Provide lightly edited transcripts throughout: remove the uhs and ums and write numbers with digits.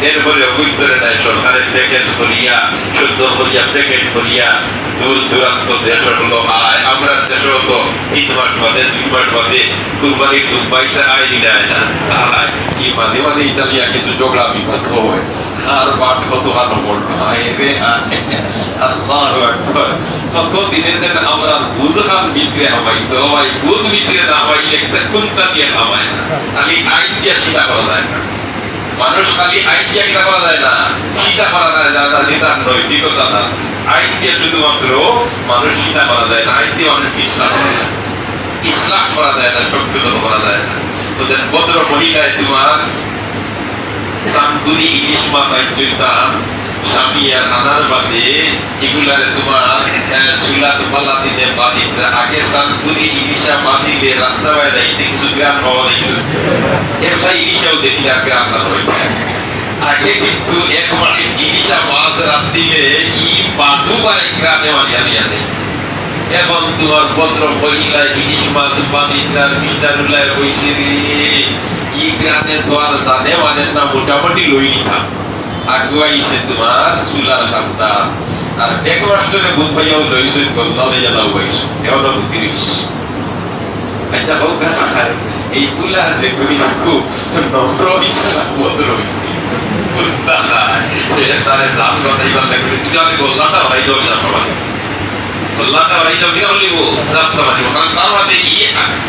এরপরে উত্তরে নাই সরকারের প্যাকেট করিয়া সুন্দর করিয়া প্যাকেট করিয়া দূর দূরান্ত দেশ হলো আয় আমরা দেশ হতো 3 মাস বাদে 2 মাস বাদে কুরবানির দুবাইতে আয় দিলে আয় না আয় কি মাঝে মাঝে ইতালিয়া কিছু ঝগড়া বিবাদ হয় আর বাট কত হানো পড়তো রে আল্লাহু আকবার কত দিনের দিন আমরা বুঝ খান বিক্রে হওয়াইতো ভাই বুঝ বিক্রে না হওয়াইলে কোনটা দিয়ে খাওয়ায় না খালি আইন দিয়ে চিন্তা করা যায় না মানুষ খালি আইন দিয়ে কিনা করা যায় না চিন্তা করা যায় না যেটা নৈতিকতা না আইন দিয়ে শুধুমাত্র মানুষ চিন্তা করা যায় না আইন দিয়ে মানুষ ইসলাম করা যায় ইসলাম করা যায় না সংশোধন করা যায় না তোদের ভদ্র মহিলায় তোমার সামদুরি ইলিশ মাছ আইনতাম স্বামী আর আনার বাদে এগুলারে তোমার চুলাত পালা দিতে বাদিতে আগে সামদুরি ইলিশা বাদিলে রাস্তা বাইরে কিছু গ্রাম পাওয়া যাইত এরপর ইলিশাও দেখলে আর গ্রাম না হইত আগে কিন্তু এক মানে ইলিশা মাছ রাত দিলে ই বাদু বা এক গ্রামে মানিয়া নিয়ে যায় এখন তোমার ভদ্র মহিলা ইলিশ মাছ বাদিতার মিস্টারুলায় বইছে ই গ্রামে তো আর জানে মানে না মোটামুটি লই নিতাম আগুয়াইছে তোমার চুলার সামটা আর এক মাস্টারে বুধ ভাইয়াও লইছে গল্লালে জানাও হইছে এমন বুদ্ধি রইছে এটা হোক স্যার এই কুলা যে কইছু নম্র হইছে না ভদ্র হইছে কুত্তা না এটা তারে জাম কথাইবার লাগবে তুই আমি গল্লাটা ভাই দর যা সবাই গল্লাটা ভাই দর কি হলিব জানতে পারি কারণ তার মধ্যে ই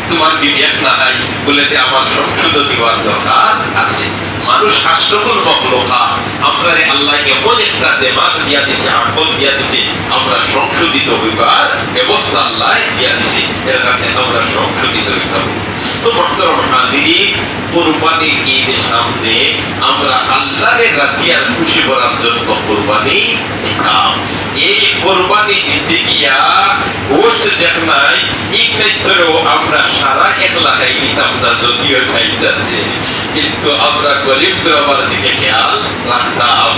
তোমার বিবেক না নাই বলে যে আমার সংশোধন দিবার দরকার আছে মানুষ হাস্যকর মখলুকা আমরা আল্লাহ এমন একটা দেমাগ দিয়া দিছে আকল দিয়া দিছে আমরা সংশোধিত হইবার ব্যবস্থা আল্লাহ দিয়া দিছে এর কাছে আমরা সংশোধিত হইতে হবে তো বর্তমান হাজির কুরবানির ঈদের সামনে আমরা আল্লাহর রাজিয়ার খুশি করার জন্য কুরবানি দিতাম এই কুরবানি দিতে গিয়া গোশ দেখ নাই ইকনেত্রেও আমরা সারা একলা খাই দিতাম না যদিও খাইতেছে কিন্তু আমরা গরিব গ্রামের দিকে খেয়াল রাখতাম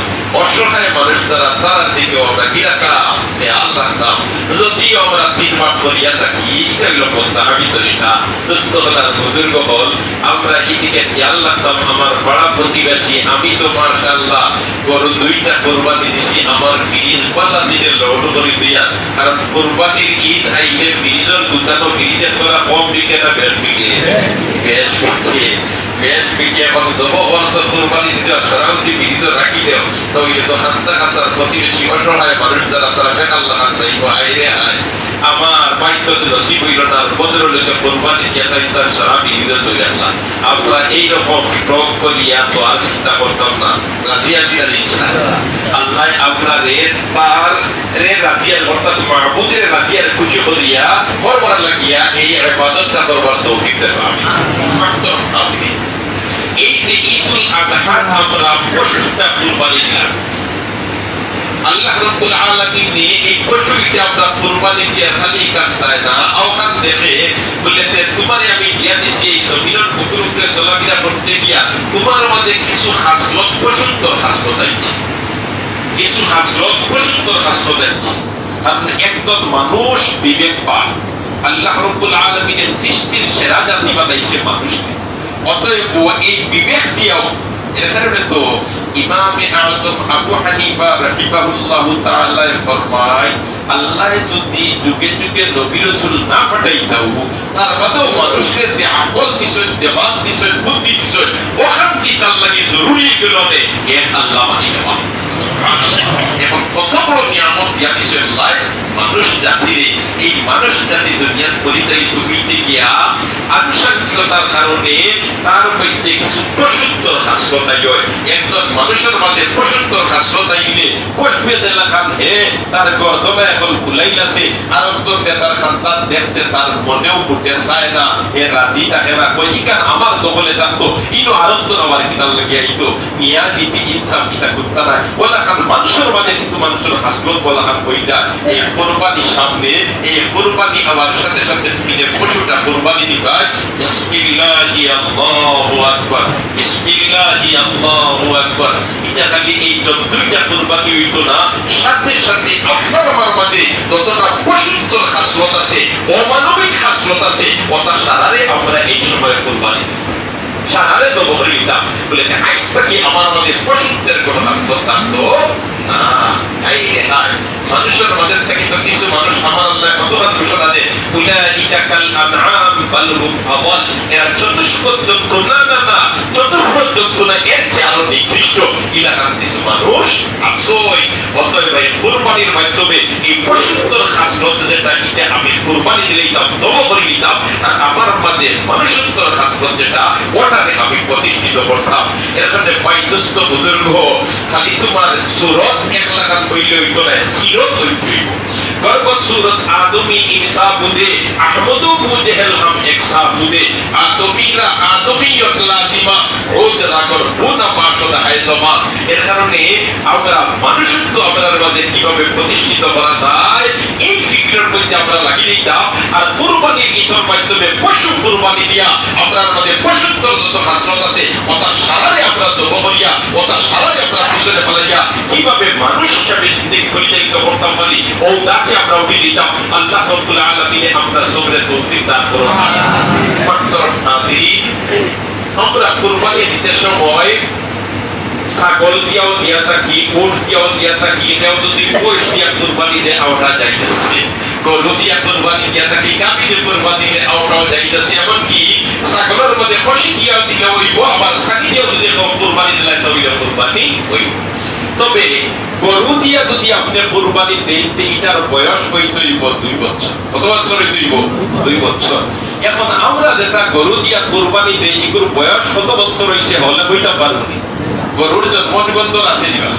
অসহায় মানুষ দ্বারা তার দিকে আমরা কি রাখতাম খেয়াল রাখতাম যদিও আমরা 3 মাস করিয়া থাকি এগুলো প্রস্তাবি তরিকা দুস্থলার বুজুর্গ হল আমরা এদিকে খেয়াল রাখতাম আমার পাড়া প্রতিবেশী আমি তো মাশাআল্লাহ গরু 2টা কুরবানি দিছি আমার ফ্রিজ পাল্লা দিলে লোড করে দিয়া কারণ কুরবানির ঈদ আইলে ফ্রিজের দুটানো ফ্রিজে তোরা কম দিকে না বেশ বিকে এবং দববর্ষ কুরবানি দিতে তারাও কি বিহিত রাখি দেও তো এই তো হাত্তা কাছার প্রতিবেশী অসহায় মানুষ যারা তারা বেকাল্লাহ চাইব আইরে আয় আমার বাইত নসিব হইল না বদরুলকে কুরবানি দিয়ে তার সারা বিহিত চলে আসলাম আমরা এইরকম স্ট্রক করিয়া তো আর চিন্তা করতাম না রাজি আসিয়ার ইনশাআল্লাহ আল্লাহ আপনারে তার রে রাজিয়ার অর্থাৎ মাহবুদের রাজিয়ার খুশি করিয়া করবার লাগিয়া এই ইবাদতটা করবার তৌফিক দেন আমিন এই যে ঈদুল আযহা আমরা পশুটা কুরবানি দিলাম আল্লাহ রাব্বুল আলামিন এই পশুটা আমরা কুরবানি দিয়ে খালি কাট চায় না আওখান দেখে বলেছে তোমারে আমি দিয়া দিছি এই জমিনের উপরে চলাফেরা করতে গিয়া তোমার মধ্যে কিছু খাসলত পছন্দ খাসলত আছে কিছু খাসলত পছন্দ খাসলত আছে কারণ একজন মানুষ বিবেক পায় আল্লাহ রাব্বুল আলামিনের সৃষ্টির সেরা জাতি বানাইছে মানুষকে অতএব এই বিবেক দিয়াও এর কারণে তো ইমামে আযম আবু হানিফা রাহিমাহুল্লাহু তাআলা ফরমায় আল্লাহ যদি যুগে যুগে নবী রাসূল না পাঠাইতাও তারপরেও মানুষের যে আকল দিছেন দিমাগ দিছেন বুদ্ধি দিছেন ওখান থেকে আল্লাহকে জরুরি গুলোতে এক আল্লাহ মানি নেওয়া এখন কত বড় নিয়ামত দিয়া দিছেন আল্লাহ মানুষ জাতিরে এই মানুষ জাতি দুনিয়ার পরিচালিত হইতে গিয়া আনুষঙ্গিকতার কারণে তার মধ্যে কিছু প্রশুদ্ধর খাসলত হয় একজন মানুষের মধ্যে প্রশুদ্ধর খাসলত আইলে কষবে জেলা খান হে তার গর্দমে এখন ফুলাইলাছে আর একজন তার সন্তান দেখতে তার মনেও ফুটে চায় না এ রাজি থাকে না কই ইকান আমার দখলে থাকতো ইনো আরন্ত আমার কিতাব লাগিয়ে আইতো মিয়া নীতি ইনসাফ কিতা করতে না ওলা খান মানুষের মধ্যে কিন্তু মানুষের খাসলত বলা খান কইটা এই কোন কুরবানি সামনে, এই কুরবানি আমার সাথে সাথে তুমি যে পশুটা কুরবানি দিবা, বিসমিল্লাহি আল্লাহু আকবার, বিসমিল্লাহি আল্লাহু আকবার, এটা খালি এই যতটা কুরবানি হইতো না, সাথে সাথে আপনার আমার মাঝে যতটা পশুত্বর খাসলত আছে, অমানবিক খাসলত আছে, ওটা সারারে আমরা এই সময় কুরবানি সারারে তো বলে দিতাম, বলে আজ থেকে আমার মধ্যে পশুত্বের কোনো খাসলত থাকতো না। মানুষের মধ্যে থেকে তো কিছু মানুষ আমার আল্লাহ কতবার ঘোষণা দেয়, উলাইকা কাল আনআম বাল হুম আদাল, এরা চতুষ্পদযোগ্য না না না, চতুষ্পদযোগ্য না, এর চেয়ে আরো নিকৃষ্ট ইলাকার কিছু মানুষ আসই। অতএব এই কুরবানির মাধ্যমে এই পশুত্বর খাসলত যেটা, এটা আমি কুরবানি দিলে দিতাম, দম করে দিতাম, আর আমার মাঝে মানুষত্বর খাসলত যেটা, ওটাকে আমি প্রতিষ্ঠিত করতাম। এখানে পাইদস্ত বুজুর্গ খালি তোমার সুরত এক লাগাত হইলে হইতো না, সিরত হইতে হইব। গর্ব সুরত আদমি ইনসা বুদে, আহমদু বুজেহেল হাম একসা বুদে, আদমিরা আদমিয়ত লাজিমা, রোজ রাগর বুনা পাঠদ হায়দমা। এর কারণে আমরা মানুষত্ব আপনার মাঝে কিভাবে প্রতিষ্ঠিত করা যায়, এই ফিক্রের মধ্যে আমরা লাগিয়ে দিতাম। আর কুরবানির ঈদের মাধ্যমে পশু কুরবানি দিয়া আমরা আমাদের পশুত্বর যত খাসলত আছে, ওটা সারারে আমরা জব করিয়া, ওটা সারারে আমরা পিছনে ফেলাইয়া কিভাবে মানুষ হিসাবে পরিচালিত করতাম পারি, ও তাকে আমরা উঠিয়ে দিতাম। আল্লাহ রাব্বুল আলামিন আমরা সবরে তৌফিক দান করুন। আমরা কুরবানি দিতে সময় ছাগল দিয়াও দিয়া থাকি, উট দিয়াও দিয়া থাকি, কেউ যদি পয়স দিয়া কুরবানি দেয় ওটা যাইতেছে, গরু দিয়া কুরবানি দিয়া থাকি, গাভী দিয়ে কুরবানি দিলে ওটাও যাইতেছে, এমনকি ছাগলের মধ্যে খসি দিয়াও দিলে হইব, আবার ছাগি দিয়াও যদি কুরবানি দিলে তবে কুরবানি হইব। তবে গরু দিয়া যদি আপনি কুরবানি দেন, এটার বয়স হইতে হইব 2 বছর। কত বছর হইতে হইব? 2 বছর। এখন আমরা যেটা গরু দিয়া কুরবানি দেই, এগুলোর বয়স কত বছর হইছে হলে হইতে পারবো না। গরুর জন্ম নিবন্ধন আছে নিবা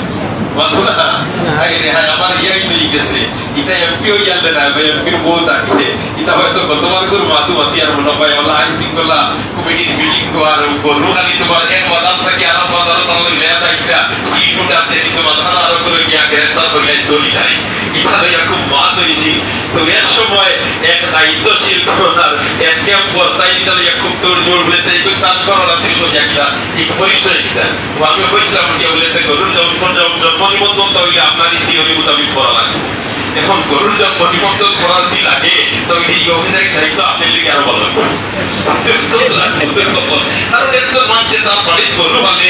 আমার ইয়াই হয়ে গেছে, এটা এমপি হয়ে গেলে না, এমপির বউ থাকলে এটা হয়তো গতবার করে মাতু মাতি আর মনে হয় ওলা আইন শৃঙ্খলা কমিটির মিটিং আর গরু খালি তোমার এক বাজার থেকে আর বাজারও তাহলে লেয়া থাকবে, সিট উঠে আছে, কিন্তু মাথা আরো করে গিয়া গ্রেফতার করলে দড়ি নাই, এটা লইয়া খুব মাত হয়েছি। তো এর সময় এক দায়িত্বশীল প্রধান এক ক্যাম্প তাই এটা লইয়া খুব তোর জোর বলেছে, এই তার করার ছিল একটা এই পরিচয় কিনা। তো আমি বলছিলাম যে বলেছে গরুর জন্ম নিবন্ধন হইলে আপনার থিওরি মোতাবিক করা লাগবে। এখন গরুর জন্ম নিবন্ধন করার দিন আগে তবে এই অভিযান দায়িত্ব আপনার লিগে আরো ভালো লাগবে, কারণ একজন মানুষের তার বাড়ির গরু মানে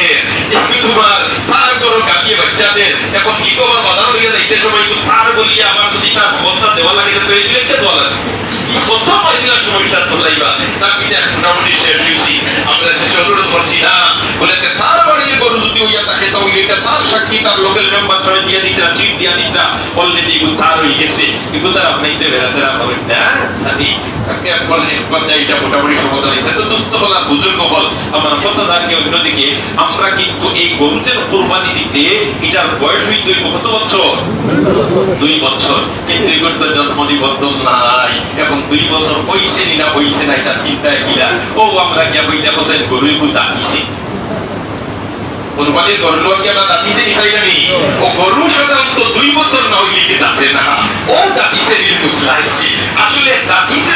একটু তোমার তার গরু কাটিয়ে বাচ্চাদের এখন কি করবার বাজার হইয়া যাইতে সময় তার বলিয়া আবার যদি তার অবস্থা দেওয়া লাগে তো এই দিলে কে দেওয়া লাগবে, প্রথম মাইলার সমস্যা তোলাইবা তার পিঠে মোটামুটি শেষ হয়েছি। আমরা শেষ অনুরোধ করছি না বলে তার বাড়ির গরু যদি হইয়া থাকে তাহলে এটা তার সাক্ষী তার লোকাল মেম্বার সবাই দিয়ে দিতে সিট দিয়া দিতা, অলরেডি এগুলো তার হয়ে গেছে, এগুলো তার আপনি বেড়াচেরা পাবেন না সাথী এটা মোটামুটি সমাধান হয়েছে। তো দুস্থ হল আর বুজুর্গ হল আমার কথা থাকে। অন্যদিকে আমরা কিন্তু এই গরুদের কোরবানি দিতে এটার বয়স হইতে কত বছর? 2 বছর। কিন্তু এগুলো তো জন্ম নিবন্ধন নাই, এখন 2 বছর হইছে না হইছে না এটা চিন্তায় কিনা। ও আমরা গিয়া বই দেখো যে গরুই দাঁতিছে, কোরবানির গরু লোক আমরা দাঁতিছে নিশাই জানি, ও গরু সাধারণত 2 বছর না হইলে কি দাঁতে না, ও দাঁতিছে মুসলা হয়েছে। আসলে দাঁতিছে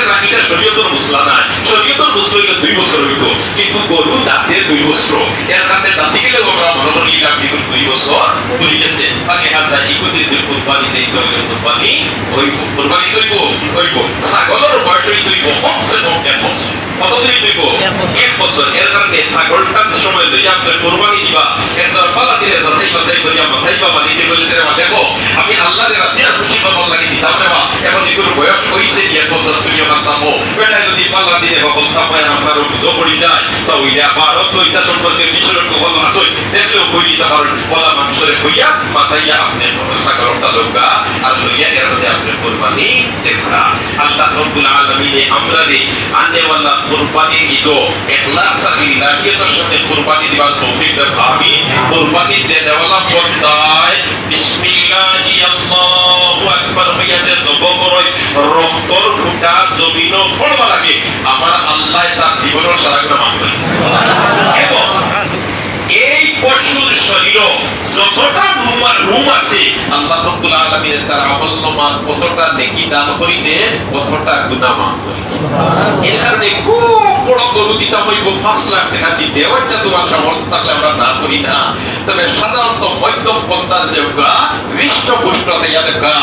না এটা শরীয়তের মুসলা নাই, শরীয়তের মুসলা হইলে 2 বছর হইত, কিন্তু গরু দাঁতে 2 বছর। এর কাছে দাঁতি গেলে আমরা মনে করি এটা 2 বছর হয়ে গেছে। তাকে হাত ইকুতি কোরবানি দিতে হইলে কোরবানি হইব, কোরবানি হইব। ছাগলের বয়স হইতে হইব কমসে কম 1 বছর। কতদিন হইব? 1 বছর। এর কারণে ছাগলটার সময় লইয়া আপনার কোরবানি দিবা, একজন পালা দিলে যাচাই বাছাই করিয়া মাথায় বাবা দিতে বলে দেখো আমি আল্লাহর রাজি আর খুশি খবর লাগি দিতাম নেওয়া, এখন এগুলো বয়স হইছে 1 বছর তুমি আমার তামো বেটা যদি পালা দিলে সকল তাপায় আপনার অভিযোগ পড়ি যায় তা ওইটা আবার তো এটা সম্পর্কে বিশ্বরের কবল আছে দেখলেও কই দিতে পারেন বলা মানুষের হইয়া মাথাইয়া আপনি ছাগলটা লোকা আর লইয়া এর মধ্যে আপনি কোরবানি দেখা। আল্লাহ রাব্বুল আলামিন আমরা রে আনেওয়ালা কোরবানি দিতো ইখলাস সাবিলিল্লাহিয়তের সাথে কোরবানি দিবার তৌফিক দান। আমি কোরবানি দেওয়ালা পর্দায় বিসমিল্লাহি আল্লাহু আকবার হইয়াতে দবকরই রক্তর ফুটা জমিন ফলবা লাগে, আমার আল্লাহ তার জীবনের সারা গুনাহ মাফ করে। এবং এই পশুর শরীর যতটা রুম আছে আল্লাহ রাব্বুল আলামিন তার আমলনামার কতটা নেকি দান করিতে কতটা গুনাহ মাফ করিতে। এর কারণে খুব বড় গরু দিতে হইব 5 লাখ টাকা দিতে, ওইটা তোমার সামর্থ্য থাকলে আমরা না করি না। তবে সাধারণত মধ্যম পন্থার দেবগা হৃষ্টপুষ্ট হইয়া দেখা